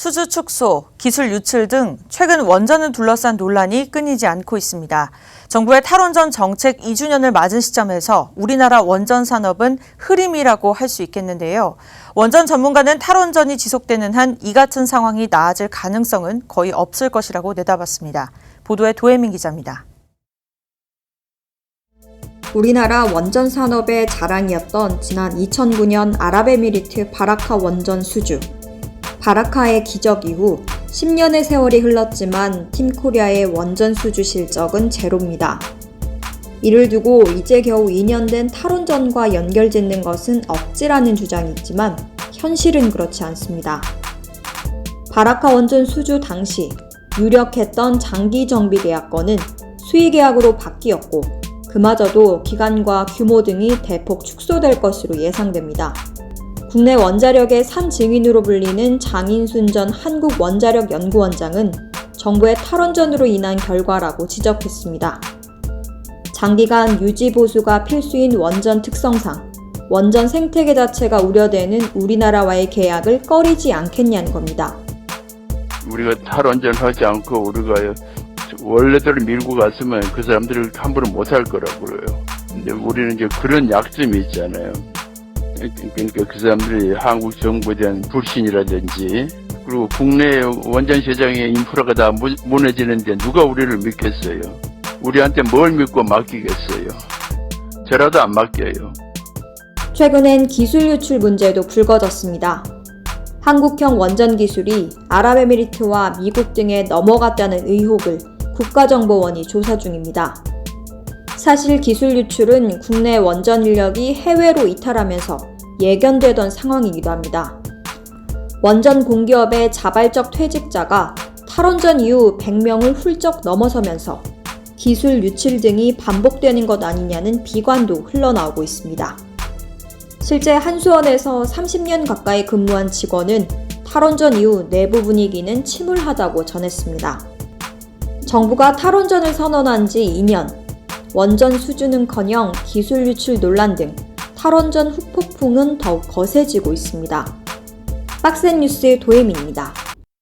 수주 축소, 기술 유출 등 최근 원전을 둘러싼 논란이 끊이지 않고 있습니다. 정부의 탈원전 정책 2주년을 맞은 시점에서 우리나라 원전 산업은 흐림이라고 할 수 있겠는데요. 원전 전문가는 탈원전이 지속되는 한 이 같은 상황이 나아질 가능성은 거의 없을 것이라고 내다봤습니다. 보도에 도혜민 기자입니다. 우리나라 원전 산업의 자랑이었던 지난 2009년 아랍에미리트 바라카 원전 수주. 바라카의 기적 이후 10년의 세월이 흘렀지만 팀코리아의 원전 수주 실적은 제로입니다. 이를 두고 이제 겨우 2년 된 탈원전과 연결짓는 것은 억지라는 주장이 있지만 현실은 그렇지 않습니다. 바라카 원전 수주 당시 유력했던 장기 정비 계약권은 수의 계약으로 바뀌었고 그마저도 기간과 규모 등이 대폭 축소될 것으로 예상됩니다. 국내 원자력의 산증인으로 불리는 장인순 전 한국원자력연구원장은 정부의 탈원전으로 인한 결과라고 지적했습니다. 장기간 유지 보수가 필수인 원전 특성상 원전 생태계 자체가 우려되는 우리나라와의 계약을 꺼리지 않겠냐는 겁니다. 우리가 탈원전 하지 않고 우리가 원래대로 밀고 갔으면 그 사람들을 함부로 못 할 거라고 그래요. 근데 우리는 이제 그런 약점이 있잖아요. 그러니까 그 사람들이 한국 정부에 대한 불신이라든지 그리고 국내 원전 시장의 인프라가 다 무너지는데 누가 우리를 믿겠어요? 우리한테 뭘 믿고 맡기겠어요? 저라도 안 맡겨요. 최근엔 기술 유출 문제도 불거졌습니다. 한국형 원전 기술이 아랍에미리트와 미국 등에 넘어갔다는 의혹을 국가정보원이 조사 중입니다. 사실 기술 유출은 국내 원전 인력이 해외로 이탈하면서 예견되던 상황이기도 합니다. 원전 공기업의 자발적 퇴직자가 탈원전 이후 100명을 훌쩍 넘어서면서 기술 유출 등이 반복되는 것 아니냐는 비관도 흘러나오고 있습니다. 실제 한수원에서 30년 가까이 근무한 직원은 탈원전 이후 내부 분위기는 침울하다고 전했습니다. 정부가 탈원전을 선언한 지 2년, 원전 수주는커녕 기술 유출 논란 등 탈원전 후폭풍은 더욱 거세지고 있습니다. 박센 뉴스의 도혜민입니다.